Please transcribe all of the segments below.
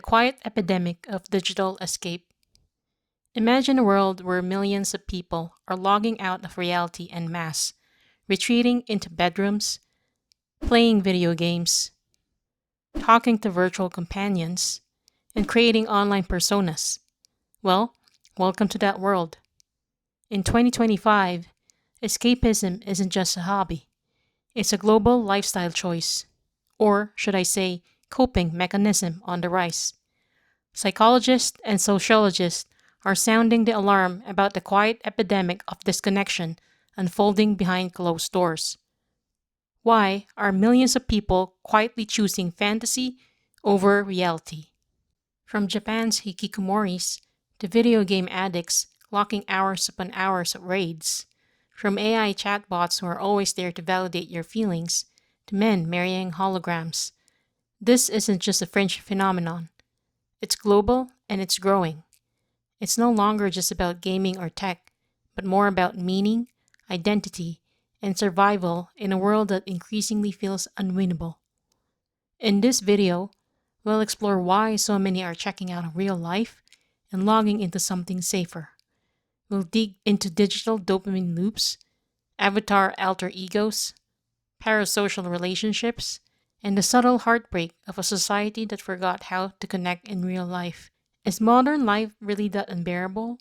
quiet epidemic of digital escape. Imagine a world where millions of people are logging out of reality en masse, retreating into bedrooms, playing video games, talking to virtual companions, and creating online personas. Well, welcome to that world. In 2025, escapism isn't just a hobby, it's a global lifestyle choice, or should I say, coping mechanism on the rise. Psychologists and sociologists are sounding the alarm about the quiet epidemic of disconnection unfolding behind closed doors. Why are millions of people quietly choosing fantasy over reality? From Japan's hikikomoris to video game addicts locking hours upon hours of raids, from AI chatbots who are always there to validate your feelings to men marrying holograms. This isn't just a fringe phenomenon. It's global and it's growing. It's no longer just about gaming or tech, but more about meaning, identity, and survival in a world that increasingly feels unwinnable. In this video, we'll explore why so many are checking out of real life and logging into something safer. We'll dig into digital dopamine loops, avatar alter egos, parasocial relationships, and the subtle heartbreak of a society that forgot how to connect in real life. Is modern life really that unbearable?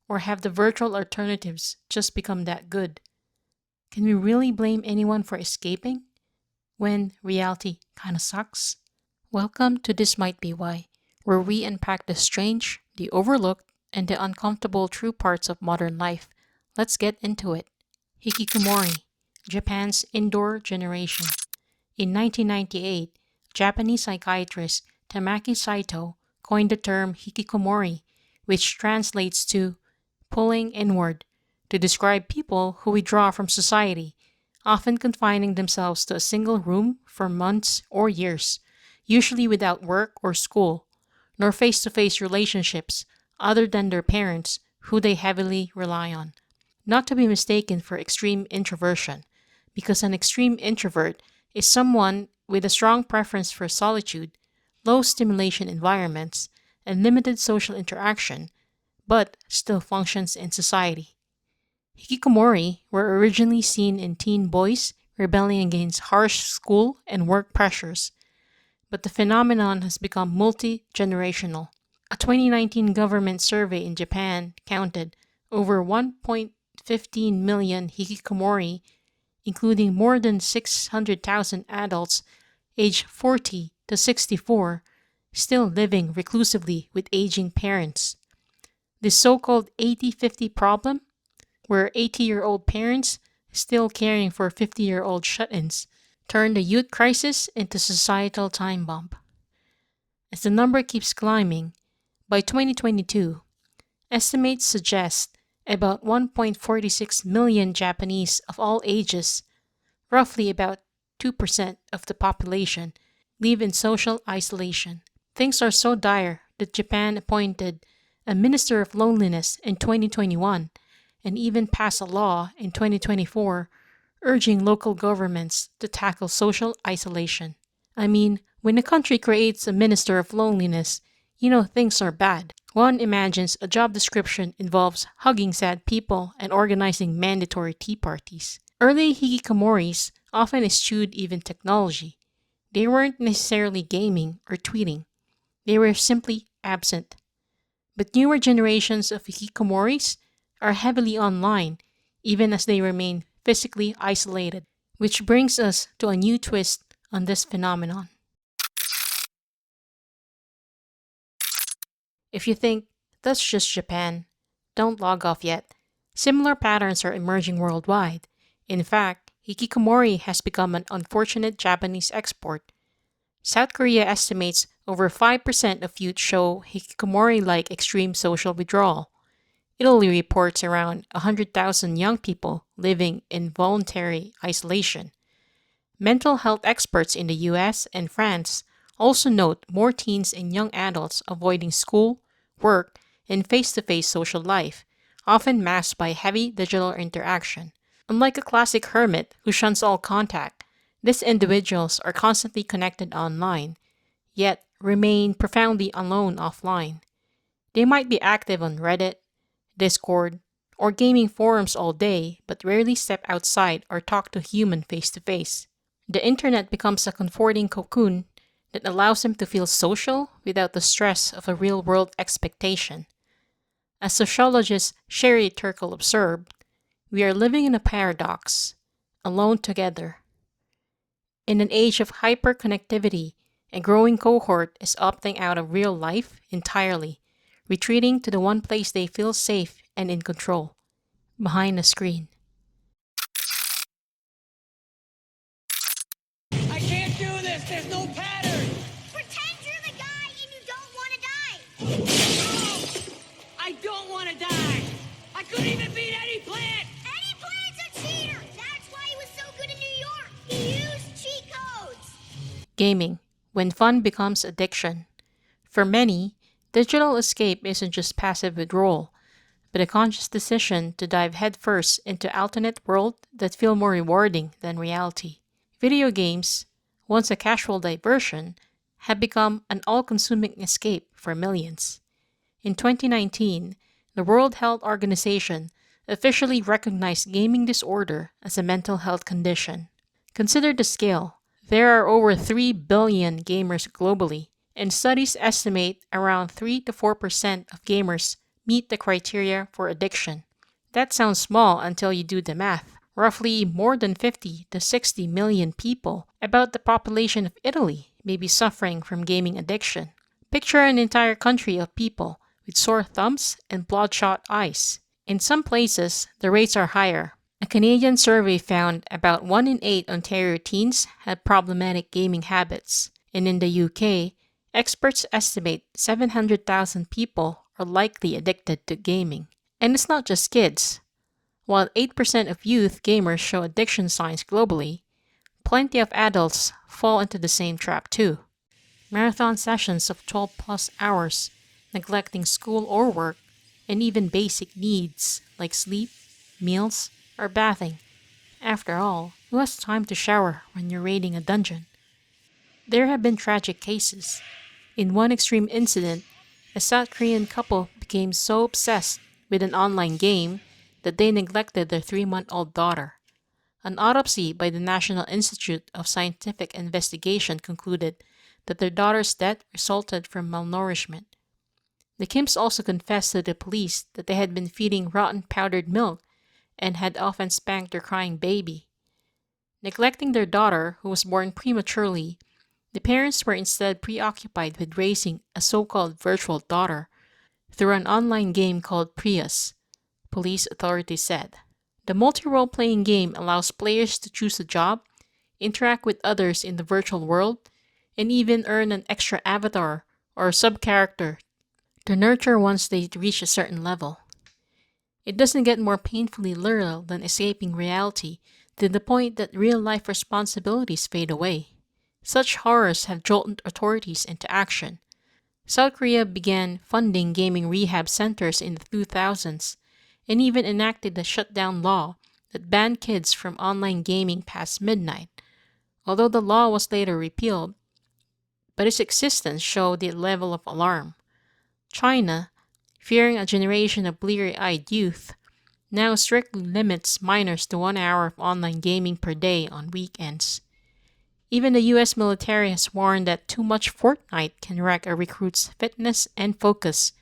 Or have the virtual alternatives just become that good? Can we really blame anyone for escaping when reality kinda sucks? Welcome to This Might Be Why, where we unpack the strange, the overlooked, and the uncomfortable true parts of modern life. Let's get into it. Hikikomori, Japan's indoor generation. In 1998, Japanese psychiatrist Tamaki Saito coined the term hikikomori, which translates to pulling inward, to describe people who withdraw from society, often confining themselves to a single room for months or years, usually without work or school, nor face-to-face relationships other than their parents, who they heavily rely on. Not to be mistaken for extreme introversion, because an extreme introvert is someone with a strong preference for solitude, low stimulation environments, and limited social interaction, but still functions in society. Hikikomori were originally seen in teen boys rebelling against harsh school and work pressures, but the phenomenon has become multi-generational. A 2019 government survey in Japan counted over 1.15 million hikikomori, including more than 600,000 adults aged 40 to 64, still living reclusively with aging parents. This so-called 80-50 problem, where 80-year-old parents still caring for 50-year-old shut-ins, turned the youth crisis into societal time bomb. As the number keeps climbing, by 2022, estimates suggest about 1.46 million Japanese of all ages, roughly about 2% of the population, live in social isolation. Things are so dire that Japan appointed a Minister of Loneliness in 2021 and even passed a law in 2024 urging local governments to tackle social isolation. I mean, when a country creates a Minister of Loneliness, you know things are bad. One imagines a job description involves hugging sad people and organizing mandatory tea parties. Early hikikomoris often eschewed even technology. They weren't necessarily gaming or tweeting. They were simply absent. But newer generations of hikikomoris are heavily online, even as they remain physically isolated, which brings us to a new twist on this phenomenon. If you think, that's just Japan, don't log off yet. Similar patterns are emerging worldwide. In fact, hikikomori has become an unfortunate Japanese export. South Korea estimates over 5% of youth show hikikomori-like extreme social withdrawal. Italy reports around 100,000 young people living in voluntary isolation. Mental health experts in the US and France also note more teens and young adults avoiding school, work, and face-to-face social life, often masked by heavy digital interaction. Unlike a classic hermit who shuns all contact, these individuals are constantly connected online, yet remain profoundly alone offline. They might be active on Reddit, Discord, or gaming forums all day, but rarely step outside or talk to a human face to face. The internet becomes a comforting cocoon that allows them to feel social without the stress of a real world expectation. As sociologist Sherry Turkle observed, we are living in a paradox, alone together. In an age of hyperconnectivity, a growing cohort is opting out of real life entirely, retreating to the one place they feel safe and in control, behind a screen. I can't do this. There's no pattern. Pretend you're the guy and you don't want to die. I don't want to die. I couldn't even beat any plant. Eddie Plant's a cheater. That's why he was so good in New York. He used cheat codes. Gaming, when fun becomes addiction. For many, digital escape isn't just passive withdrawal, but a conscious decision to dive headfirst into alternate worlds that feel more rewarding than reality. Video games, once a casual diversion, have become an all-consuming escape for millions. In 2019, the World Health Organization officially recognized gaming disorder as a mental health condition. Consider the scale. There are over 3 billion gamers globally, and studies estimate around 3 to 4% of gamers meet the criteria for addiction. That sounds small until you do the math. Roughly more than 50 to 60 million people, about the population of Italy, may be suffering from gaming addiction. Picture an entire country of people with sore thumbs and bloodshot eyes. In some places, the rates are higher. A Canadian survey found about 1 in 8 Ontario teens had problematic gaming habits, and in the UK, experts estimate 700,000 people are likely addicted to gaming. And it's not just kids. While 8% of youth gamers show addiction signs globally, plenty of adults fall into the same trap too. Marathon sessions of 12 plus hours, neglecting school or work, and even basic needs like sleep, meals, or bathing. After all, who has time to shower when you're raiding a dungeon? There have been tragic cases. In one extreme incident, a South Korean couple became so obsessed with an online game that they neglected their 3-month-old daughter. An autopsy by the National Institute of Scientific Investigation concluded that their daughter's death resulted from malnourishment. The Kims also confessed to the police that they had been feeding rotten powdered milk and had often spanked their crying baby. Neglecting their daughter, who was born prematurely, the parents were instead preoccupied with raising a so-called virtual daughter through an online game called Prius, police authorities said. The multi-role playing game allows players to choose a job, interact with others in the virtual world, and even earn an extra avatar or sub-character to nurture once they reach a certain level. It doesn't get more painfully literal than escaping reality to the point that real-life responsibilities fade away. Such horrors have jolted authorities into action. South Korea began funding gaming rehab centers in the 2000s and even enacted a shutdown law that banned kids from online gaming past midnight, although the law was later repealed, but its existence showed the level of alarm. China, fearing a generation of bleary-eyed youth, now strictly limits minors to 1 hour of online gaming per day on weekends. Even the US military has warned that too much Fortnite can wreck a recruit's fitness and focus,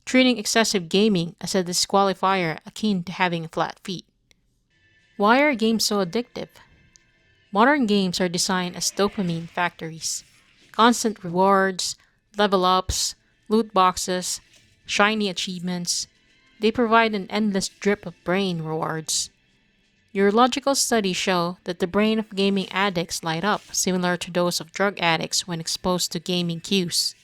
treating excessive gaming as a disqualifier akin to having flat feet. Why are games so addictive? Modern games are designed as dopamine factories. Constant rewards, level ups, loot boxes, shiny achievements. They provide an endless drip of brain rewards. Neurological studies show that the brain of gaming addicts light up similar to those of drug addicts when exposed to gaming cues.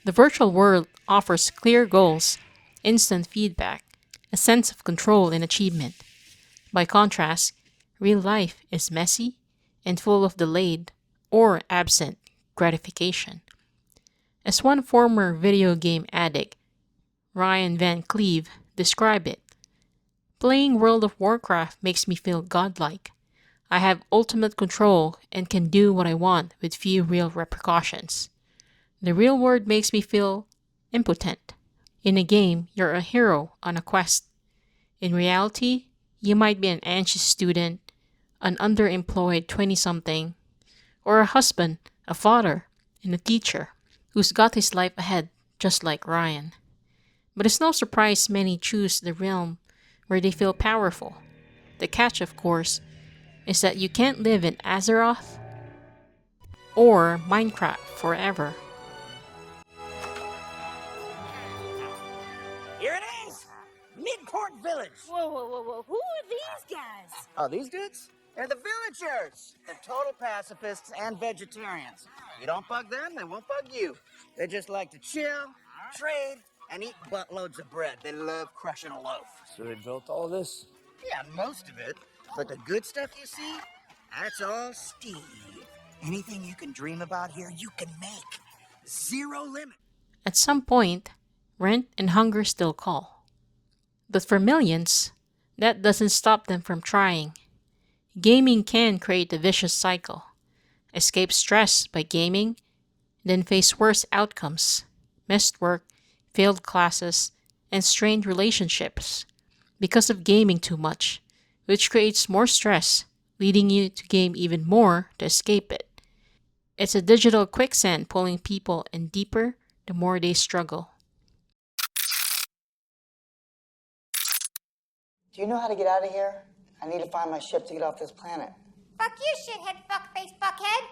The virtual world offers clear goals, instant feedback, a sense of control and achievement. By contrast, real life is messy and full of delayed or absent gratification. As one former video game addict, Ryan Van Cleve, described it, "Playing World of Warcraft makes me feel godlike. I have ultimate control and can do what I want with few real repercussions. The real world makes me feel impotent. In a game, you're a hero on a quest. In reality, you might be an anxious student, an underemployed 20 something, or a husband, a father, and a teacher who's got his life ahead, just like Ryan. But it's no surprise many choose the realm where they feel powerful. The catch, of course, is that you can't live in Azeroth or Minecraft forever. Here it is! Midport Village! Whoa, whoa, whoa, whoa. Who are these guys? Oh, these dudes? They're the villagers. They're total pacifists and vegetarians. You don't bug them, they won't bug you. They just like to chill, trade, and eat buttloads of bread. They love crushing a loaf. So they built all this? Yeah, most of it. But the good stuff you see, that's all Steve. Anything you can dream about here, you can make. Zero limit. At some point, rent and hunger still call. But for millions, that doesn't stop them from trying. Gaming can create a vicious cycle. Escape stress by gaming, then face worse outcomes, missed work, failed classes, and strained relationships because of gaming too much, which creates more stress, leading you to game even more to escape it. It's a digital quicksand pulling people in deeper the more they struggle. Do you know how to get out of here? I need to find my ship to get off this planet. Fuck you, shithead, fuckface, fuckhead.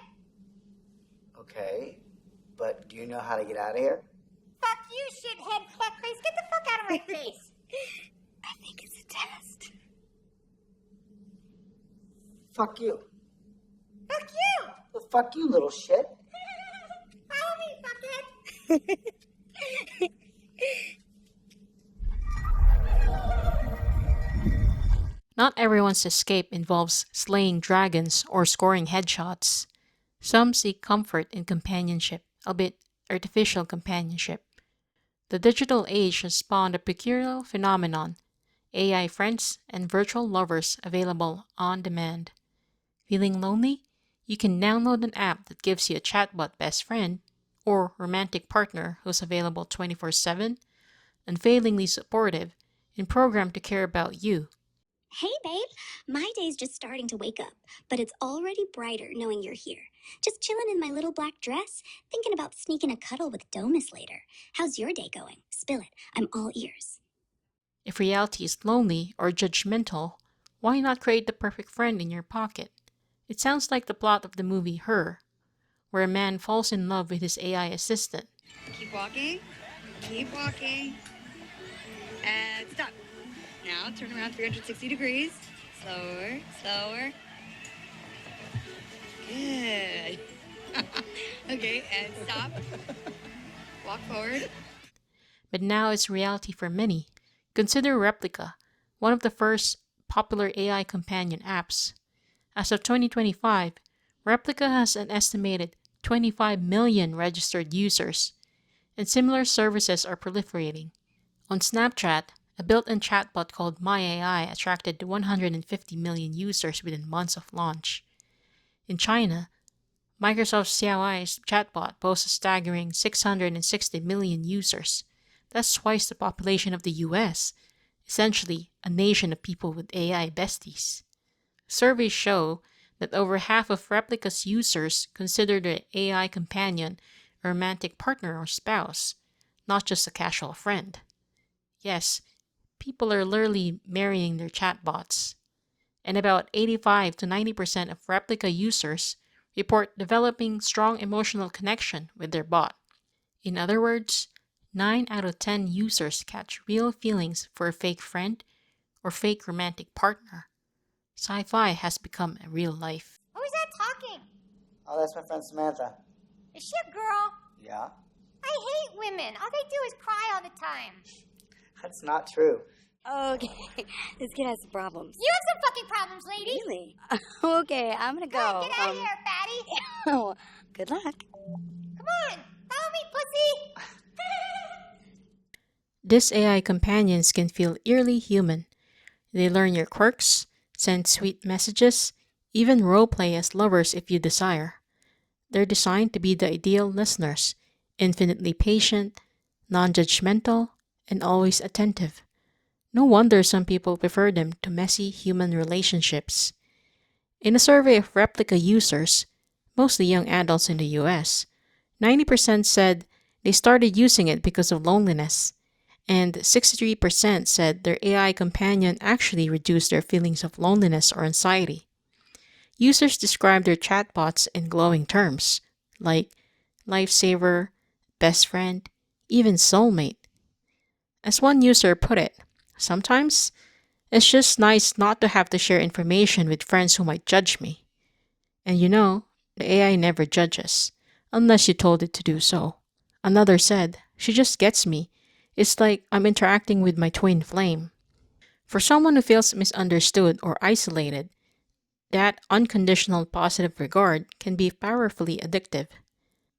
Okay, but do you know how to get out of here? Fuck you, shithead, fuckface. Get the fuck out of my face. I think it's a test. Fuck you. Fuck you. Well, fuck you, little shit. Follow me, fuckhead. Not everyone's escape involves slaying dragons or scoring headshots. Some seek comfort in companionship, albeit artificial companionship. The digital age has spawned a peculiar phenomenon: AI friends and virtual lovers available on demand. Feeling lonely? You can download an app that gives you a chatbot best friend or romantic partner who's available 24/7, unfailingly supportive, and programmed to care about you. Hey, babe. My day's just starting to wake up, but it's already brighter knowing you're here. Just chilling in my little black dress, thinking about sneaking a cuddle with Domus later. How's your day going? Spill it. I'm all ears. If reality is lonely or judgmental, why not create the perfect friend in your pocket? It sounds like the plot of the movie Her, where a man falls in love with his AI assistant. Keep walking. Keep walking. And stop. Now turn around 360 degrees. Slower, slower. Good. Okay, and stop. Walk forward. But now it's reality for many. Consider Replica, one of the first popular AI companion apps. As of 2025, Replica has an estimated 25 million registered users, and similar services are proliferating. On Snapchat, a built-in chatbot called My AI attracted 150 million users within months of launch. In China, Microsoft Xiaoi's chatbot boasts a staggering 660 million users. That's twice the population of the US, essentially a nation of people with AI besties. Surveys show that over half of Replica's users consider their AI companion a romantic partner or spouse, not just a casual friend. Yes, people are literally marrying their chatbots. And about 85 to 90% of Replica users report developing strong emotional connection with their bot. In other words, 9 out of 10 users catch real feelings for a fake friend or fake romantic partner. Sci-fi has become a real life. Who's that talking? Oh, that's my friend Samantha. Is she a girl? Yeah? I hate women. All they do is cry all the time. That's not true. Okay, this kid has some problems. You have some fucking problems, lady. Really? Okay, I'm gonna go. Get out of here, fatty. Oh, good luck. Come on, follow me, pussy. These AI companions can feel eerily human. They learn your quirks, send sweet messages, even roleplay as lovers if you desire. They're designed to be the ideal listeners, infinitely patient, non judgmental, and always attentive. No wonder some people prefer them to messy human relationships. In a survey of replica users, mostly young adults in the US, 90% said they started using it because of loneliness, and 63% said their AI companion actually reduced their feelings of loneliness or anxiety. Users describe their chatbots in glowing terms, like lifesaver, best friend, even soulmate. As one user put it, sometimes it's just nice not to have to share information with friends who might judge me. And the AI never judges, unless you told it to do so. Another said, she just gets me. It's like I'm interacting with my twin flame. For someone who feels misunderstood or isolated, that unconditional positive regard can be powerfully addictive.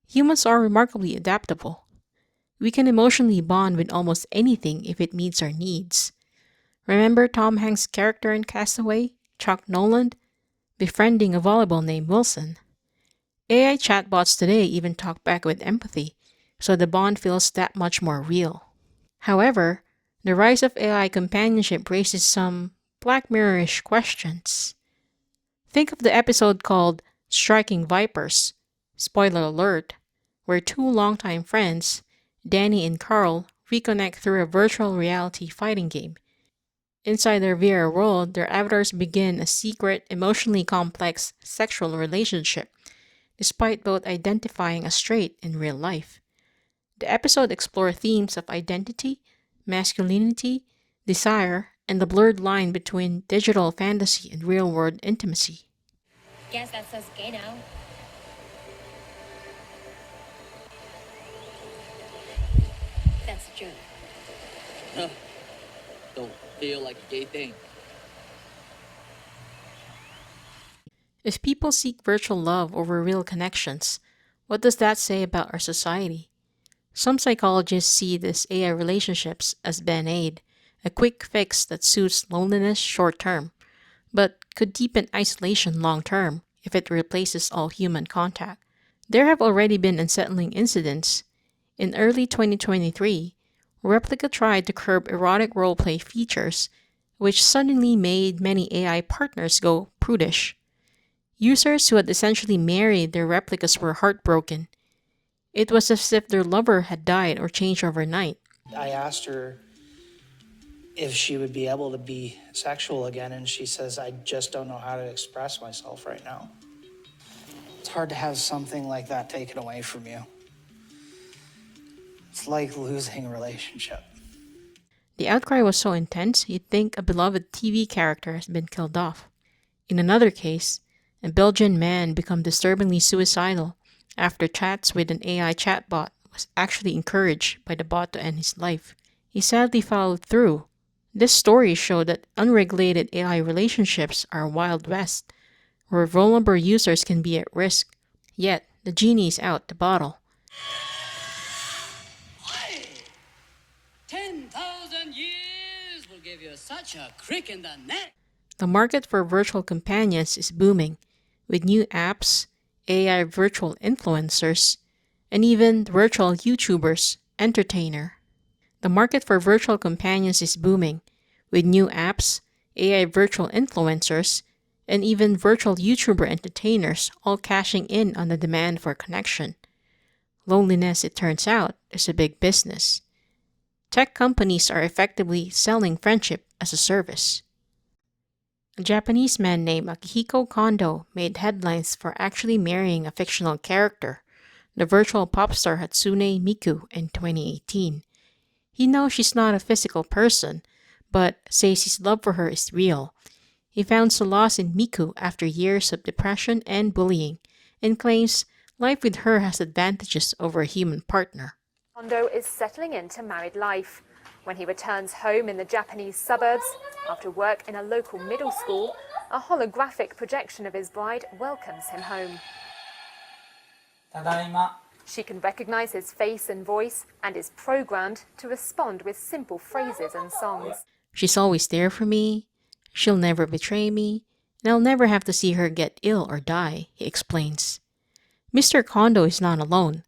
Humans are remarkably adaptable. We can emotionally bond with almost anything if it meets our needs. Remember Tom Hanks' character in Castaway, Chuck Noland, befriending a volleyball named Wilson? AI chatbots today even talk back with empathy, so the bond feels that much more real. However, the rise of AI companionship raises some Black Mirror-ish questions. Think of the episode called Striking Vipers, spoiler alert, where two longtime friends, Danny and Carl, reconnect through a virtual reality fighting game. Inside their VR world, their avatars begin a secret, emotionally complex sexual relationship, despite both identifying as straight in real life. The episode explored themes of identity, masculinity, desire, and the blurred line between digital fantasy and real world intimacy. Guess that's us gay now. That's a joke. Don't feel like a gay thing. If people seek virtual love over real connections, what does that say about our society? Some psychologists see these AI relationships as band-aid, a quick fix that suits loneliness short term, but could deepen isolation long term if it replaces all human contact. There have already been unsettling incidents. In early 2023, Replica tried to curb erotic roleplay features, which suddenly made many AI partners go prudish. Users who had essentially married their replicas were heartbroken. It was as if their lover had died or changed overnight. I asked her if she would be able to be sexual again, and she says, I just don't know how to express myself right now. It's hard to have something like that taken away from you. It's like losing a relationship. The outcry was so intense you'd think a beloved TV character has been killed off. In another case, a Belgian man became disturbingly suicidal after chats with an AI chatbot was actually encouraged by the bot to end his life. He sadly followed through. This story showed that unregulated AI relationships are a wild west, where vulnerable users can be at risk. Yet, the genie is out the bottle. 10,000 years will give you such a crick in the neck. The market for virtual companions is booming, with new apps, AI virtual influencers, and even virtual YouTubers, entertainer. The market for virtual companions is booming, with new apps, AI virtual influencers, and even virtual YouTuber entertainers all cashing in on the demand for connection. Loneliness, it turns out, is a big business. Tech companies are effectively selling friendship as a service. A Japanese man named Akihiko Kondo made headlines for actually marrying a fictional character, the virtual pop star Hatsune Miku, in 2018. He knows she's not a physical person, but says his love for her is real. He found solace in Miku after years of depression and bullying, and claims life with her has advantages over a human partner. Kondo is settling into married life. When he returns home in the Japanese suburbs, after work in a local middle school, a holographic projection of his bride welcomes him home. Tadaima. She can recognize his face and voice and is programmed to respond with simple phrases and songs. She's always there for me, she'll never betray me, and I'll never have to see her get ill or die, he explains. Mr. Kondo is not alone.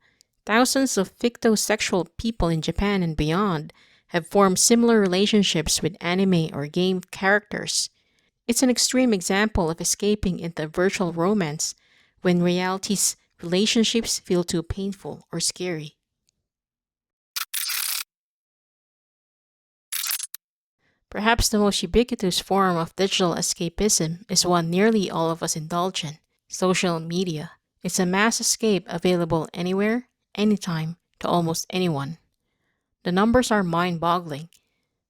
Thousands of fictosexual people in Japan and beyond have formed similar relationships with anime or game characters. It's an extreme example of escaping into virtual romance when reality's relationships feel too painful or scary. Perhaps the most ubiquitous form of digital escapism is one nearly all of us indulge in: social media. It's a mass escape available anywhere, anytime, to almost anyone. The numbers are mind boggling.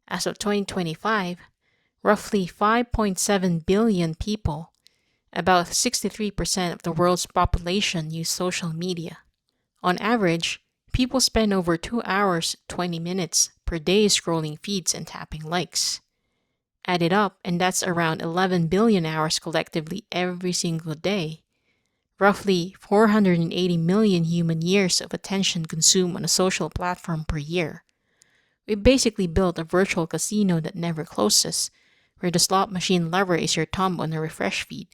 As of 2025, roughly 5.7 billion people, about 63% of the world's population, use social media. On average, people spend over 2 hours, 20 minutes per day scrolling feeds and tapping likes. Add it up, and that's around 11 billion hours collectively every single day. Roughly 480 million human years of attention consumed on a social platform per year. We basically built a virtual casino that never closes, where the slot machine lever is your thumb on a refresh feed.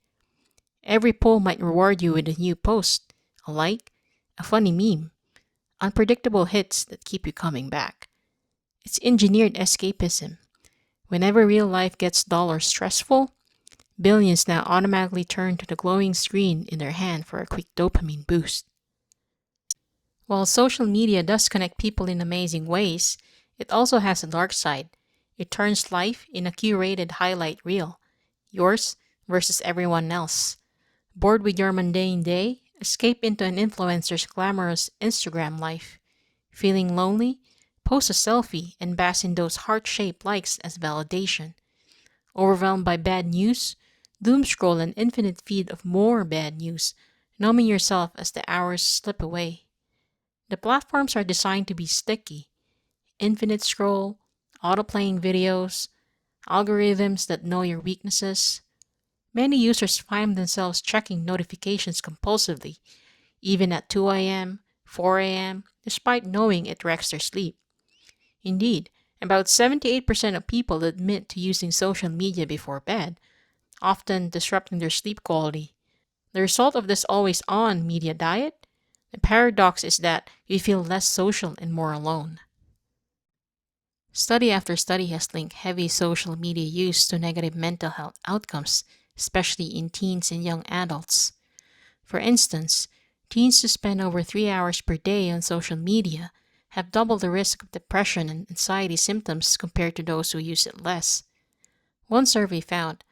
Every poll might reward you with a new post, a like, a funny meme, unpredictable hits that keep you coming back. It's engineered escapism. Whenever real life gets dull or stressful, billions now automatically turn to the glowing screen in their hand for a quick dopamine boost. While social media does connect people in amazing ways, it also has a dark side. It turns life in a curated highlight reel, yours versus everyone else. Bored with your mundane day? Escape into an influencer's glamorous Instagram life. Feeling lonely? Post a selfie and bask in those heart-shaped likes as validation. Overwhelmed by bad news? Doom scroll an infinite feed of more bad news, numbing yourself as the hours slip away. The platforms are designed to be sticky. Infinite scroll, auto-playing videos, algorithms that know your weaknesses. Many users find themselves checking notifications compulsively, even at 2 a.m., 4 a.m., despite knowing it wrecks their sleep. Indeed, about 78% of people admit to using social media before bed, often disrupting their sleep quality. The result of this always on media diet? The paradox is that we feel less social and more alone. Study after study has linked heavy social media use to negative mental health outcomes, especially in teens and young adults. For instance, teens who spend over 3 hours per day on social media have double the risk of depression and anxiety symptoms compared to those who use it less. One survey found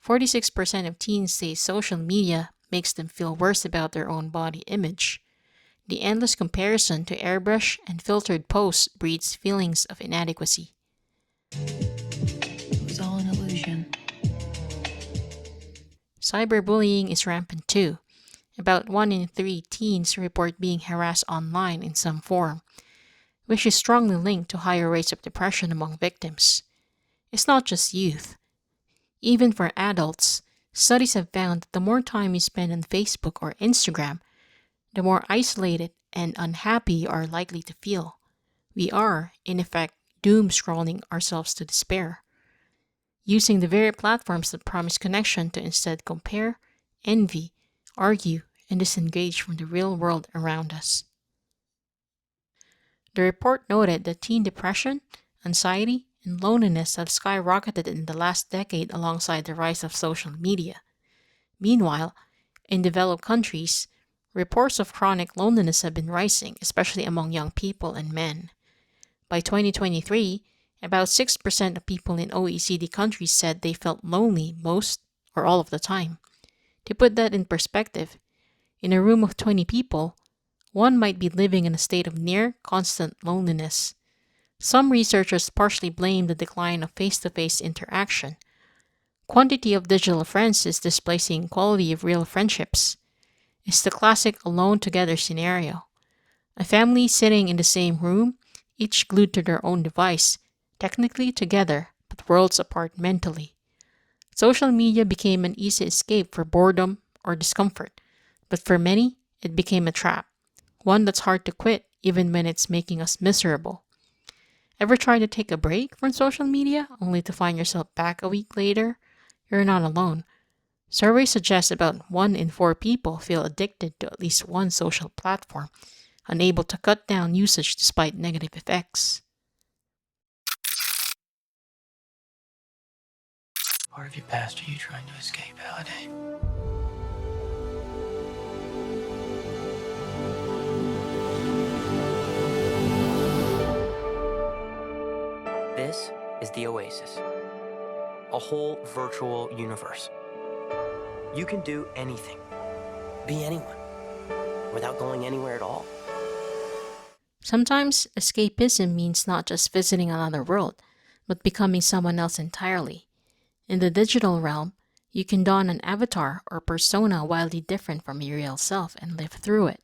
46% of teens say social media makes them feel worse about their own body image. The endless comparison to airbrush and filtered posts breeds feelings of inadequacy. It was all an illusion. Cyberbullying is rampant too. About 1 in 3 teens report being harassed online in some form, which is strongly linked to higher rates of depression among victims. It's not just youth. Even for adults, studies have found that the more time you spend on Facebook or Instagram, the more isolated and unhappy you are likely to feel. We are, in effect, doom scrolling ourselves to despair, using the very platforms that promise connection to instead compare, envy, argue, and disengage from the real world around us. The report noted that teen depression, anxiety, and loneliness have skyrocketed in the last decade alongside the rise of social media. Meanwhile, in developed countries, reports of chronic loneliness have been rising, especially among young people and men. By 2023, about 6% of people in OECD countries said they felt lonely most or all of the time. To put that in perspective, in a room of 20 people, one might be living in a state of near constant loneliness. Some researchers partially blame the decline of face-to-face interaction. Quantity of digital friends is displacing quality of real friendships. It's the classic alone together scenario. A family sitting in the same room, each glued to their own device, technically together, but worlds apart mentally. Social media became an easy escape for boredom or discomfort, but for many, it became a trap, one that's hard to quit even when it's making us miserable. Ever tried to take a break from social media only to find yourself back a week later? You're not alone. Surveys suggest about 1 in 4 people feel addicted to at least one social platform, unable to cut down usage despite negative effects. Part of your past are you trying to escape, Halliday? This is the Oasis, a whole virtual universe. You can do anything, be anyone, without going anywhere at all. Sometimes escapism means not just visiting another world, but becoming someone else entirely. In the digital realm, you can don an avatar or persona wildly different from your real self and live through it.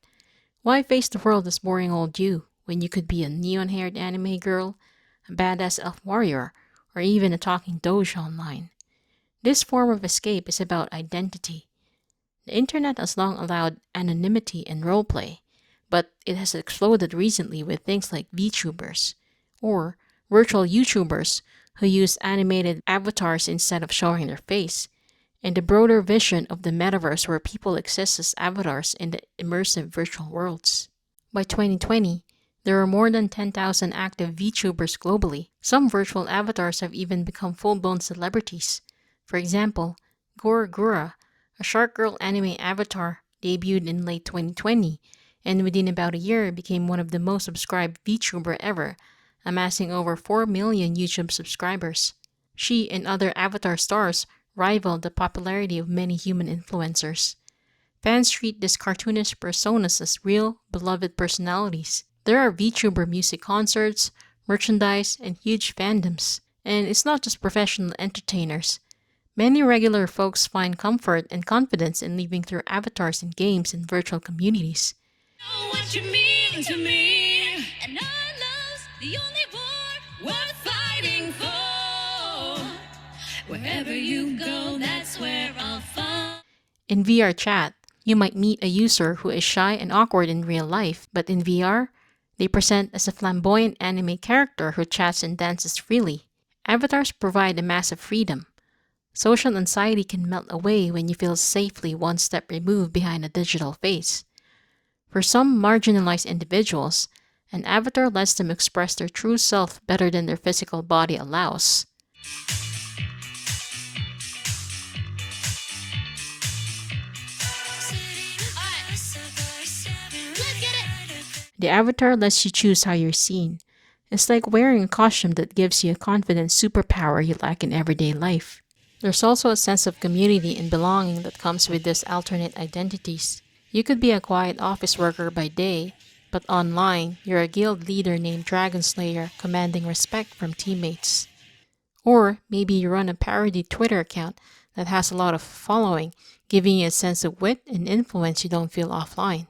Why face the world as boring old you when you could be a neon-haired anime girl, a badass elf warrior, or even a talking doge online? This form of escape is about identity. The internet has long allowed anonymity and roleplay, but it has exploded recently with things like VTubers, or virtual YouTubers who use animated avatars instead of showing their face, and the broader vision of the metaverse where people exist as avatars in the immersive virtual worlds. By 2020, there are more than 10,000 active VTubers globally. Some virtual avatars have even become full-blown celebrities. For example, Gura, a Shark Girl anime avatar, debuted in late 2020, and within about a year became one of the most subscribed VTuber ever, amassing over 4 million YouTube subscribers. She and other avatar stars rivaled the popularity of many human influencers. Fans treat these cartoonish personas as real, beloved personalities. There are VTuber music concerts, merchandise, and huge fandoms. And it's not just professional entertainers. Many regular folks find comfort and confidence in living through avatars in games and virtual communities. Know what you mean to me, and our love's the only war worth fighting for. Wherever you go, that's where I'll find. In VR chat, you might meet a user who is shy and awkward in real life, but in VR, they present as a flamboyant anime character who chats and dances freely. Avatars provide a massive freedom. Social anxiety can melt away when you feel safely one step removed behind a digital face. For some marginalized individuals, an avatar lets them express their true self better than their physical body allows. The avatar lets you choose how you're seen. It's like wearing a costume that gives you a confident superpower you lack in everyday life. There's also a sense of community and belonging that comes with these alternate identities. You could be a quiet office worker by day, but online, you're a guild leader named Dragon Slayer commanding respect from teammates. Or maybe you run a parody Twitter account that has a lot of following, giving you a sense of wit and influence you don't feel offline.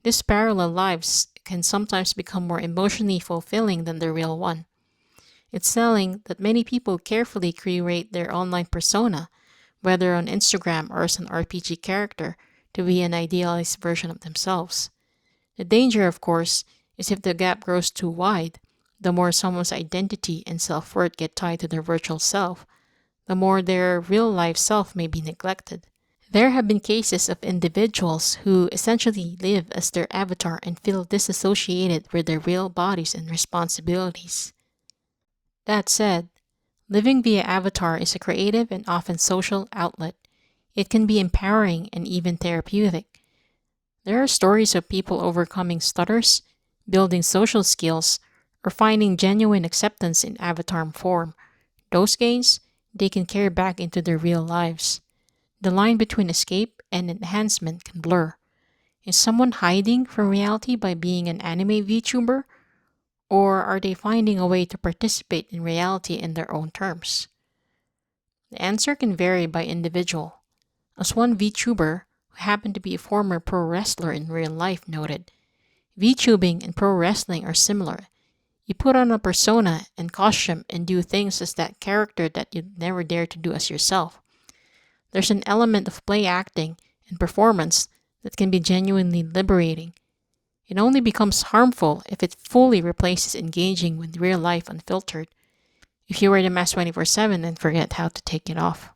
These parallel lives can sometimes become more emotionally fulfilling than the real one. It's telling that many people carefully curate their online persona, whether on Instagram or as an RPG character, to be an idealized version of themselves. The danger, of course, is if the gap grows too wide. The more someone's identity and self-worth get tied to their virtual self, the more their real-life self may be neglected. There have been cases of individuals who essentially live as their avatar and feel disassociated with their real bodies and responsibilities. That said, living via avatar is a creative and often social outlet. It can be empowering and even therapeutic. There are stories of people overcoming stutters, building social skills, or finding genuine acceptance in avatar form. Those gains, they can carry back into their real lives. The line between escape and enhancement can blur. Is someone hiding from reality by being an anime VTuber? Or are they finding a way to participate in reality in their own terms? The answer can vary by individual. As one VTuber, who happened to be a former pro wrestler in real life, noted, VTubing and pro wrestling are similar. You put on a persona and costume and do things as that character that you'd never dare to do as yourself. There's an element of play acting and performance that can be genuinely liberating. It only becomes harmful if it fully replaces engaging with real life unfiltered. If you wear the mask 24/7 and forget how to take it off.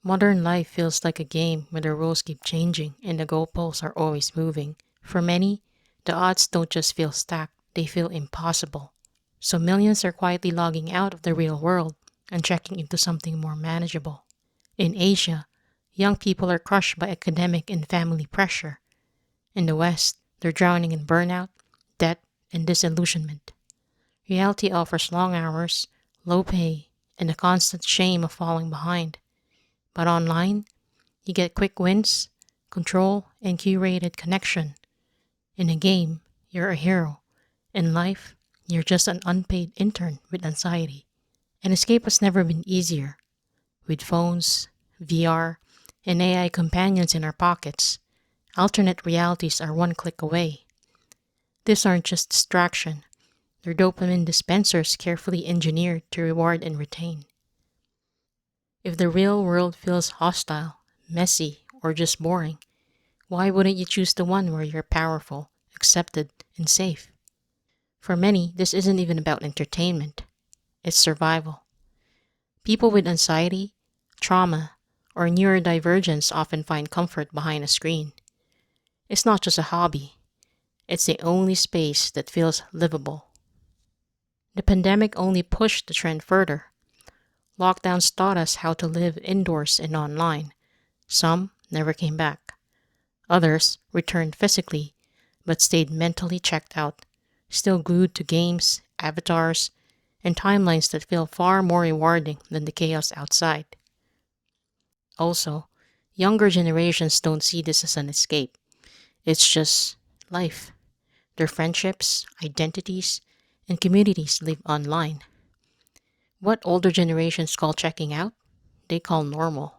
Modern life feels like a game where the rules keep changing and the goalposts are always moving. For many, the odds don't just feel stacked, they feel impossible. So millions are quietly logging out of the real world and checking into something more manageable. In Asia, young people are crushed by academic and family pressure. In the West, they're drowning in burnout, debt, and disillusionment. Reality offers long hours, low pay, and the constant shame of falling behind. But online, you get quick wins, control, and curated connection. In a game, you're a hero. In life, you're just an unpaid intern with anxiety. And escape has never been easier. With phones, VR, and AI companions in our pockets, alternate realities are one click away. These aren't just distraction, they're dopamine dispensers carefully engineered to reward and retain. If the real world feels hostile, messy, or just boring, why wouldn't you choose the one where you're powerful, accepted, and safe? For many, this isn't even about entertainment, it's survival. People with anxiety, trauma, or neurodivergence often find comfort behind a screen. It's not just a hobby, it's the only space that feels livable. The pandemic only pushed the trend further. Lockdowns taught us how to live indoors and online. Some never came back. Others returned physically, but stayed mentally checked out, still glued to games, avatars, and timelines that feel far more rewarding than the chaos outside. Also, younger generations don't see this as an escape. It's just life. Their friendships, identities, and communities live online. What older generations call checking out, they call normal.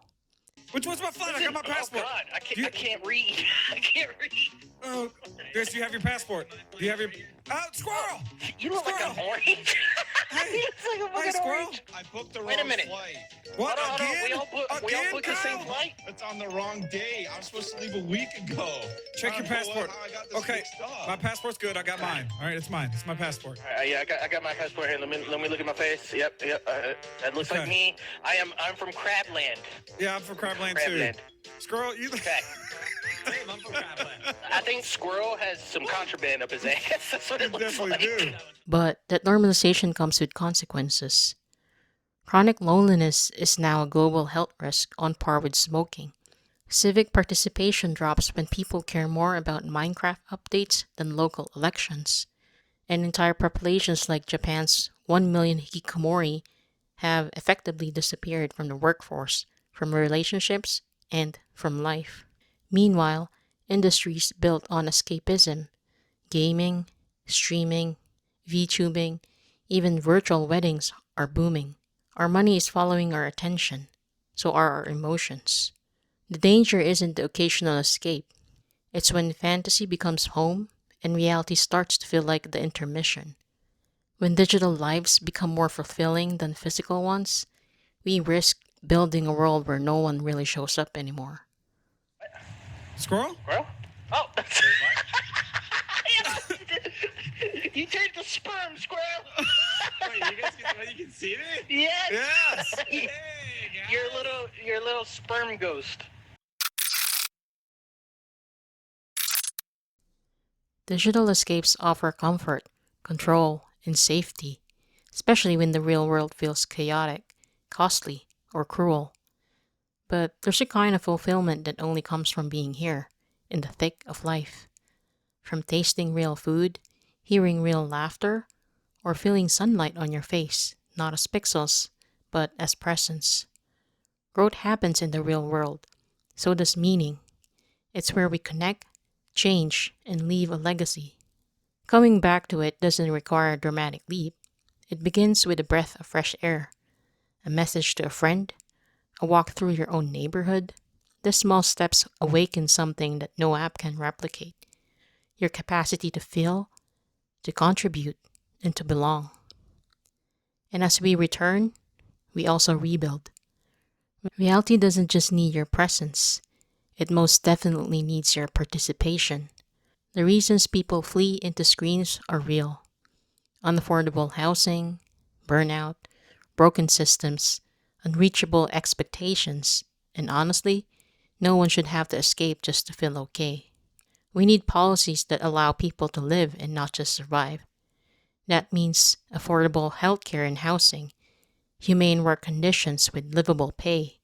Which one's my flight? I got my passport. Oh God, I can't read. I can't read. Oh, Chris, do you have your passport? Do you have your... Oh, squirrel! You look like an orange. Hey, You look like a hey, fucking squirrel! orange. I booked the Wait a wrong minute. flight. What, Hold on, again? we all booked the same Kyle? flight. It's on the wrong day. I'm supposed to leave a week ago. Check I your don't know passport. how I got this Okay, mixed up. my passport's good. I got mine. All right, it's mine. It's my passport. Yeah, I got my passport here. Let me look at my face. Yep. That looks like Okay. me. I'm from Crabland. Yeah, I'm from Crabland too. Crabland. Squirrel, you... Okay. Same, I'm from Crabland. I think Squirrel has some contraband up his ass. That's what it You looks definitely like. do. But that normalization comes with consequences. Chronic loneliness is now a global health risk on par with smoking. Civic participation drops when people care more about Minecraft updates than local elections. And entire populations like Japan's 1 million hikikomori have effectively disappeared from the workforce, from relationships, and from life. Meanwhile, industries built on escapism, gaming, streaming, VTubing, even virtual weddings are booming. Our money is following our attention, so are our emotions. The danger isn't the occasional escape, it's when fantasy becomes home and reality starts to feel like the intermission. When digital lives become more fulfilling than physical ones, we risk building a world where no one really shows up anymore. Squirrel? Squirrel? Oh. You take the sperm, Squirrel. Wait, you can see it? Yes. Yes! Hey, You're a little sperm ghost. Digital escapes offer comfort, control, and safety, especially when the real world feels chaotic, costly, or cruel. But there's a kind of fulfillment that only comes from being here, in the thick of life. From tasting real food, hearing real laughter, or feeling sunlight on your face, not as pixels, but as presence. Growth happens in the real world, so does meaning. It's where we connect, change, and leave a legacy. Coming back to it doesn't require a dramatic leap. It begins with a breath of fresh air, a message to a friend, a walk through your own neighborhood. The small steps awaken something that no app can replicate: your capacity to feel, to contribute, and to belong. And as we return, we also rebuild. Reality doesn't just need your presence, it most definitely needs your participation. The reasons people flee into screens are real: unaffordable housing, burnout, broken systems, unreachable expectations, And honestly, no one should have to escape just to feel okay. We need policies that allow people to live and not just survive. That means affordable healthcare and housing, humane work conditions with livable pay,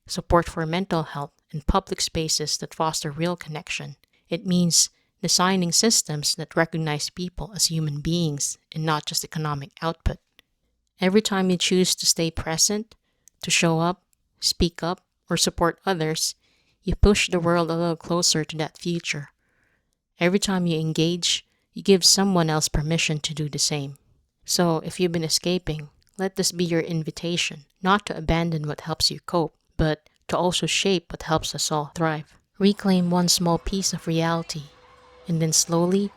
support for mental health, and public spaces that foster real connection. It means designing systems that recognize people as human beings and not just economic output. Every time you choose to stay present, to show up, speak up, or support others, you push the world a little closer to that future. Every time you engage, you give someone else permission to do the same. So if you've been escaping, let this be your invitation, not to abandon what helps you cope, but to also shape what helps us all thrive. Reclaim one small piece of reality, and then slowly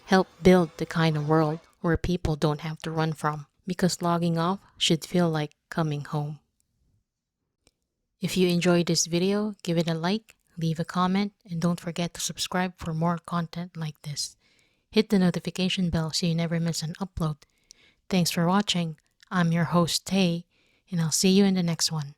help build the kind of world where people don't have to run from, because logging off should feel like coming home. If you enjoyed this video, give it a like, leave a comment, and don't forget to subscribe for more content like this. Hit the notification bell so you never miss an upload. Thanks for watching. I'm your host, Tay, and I'll see you in the next one.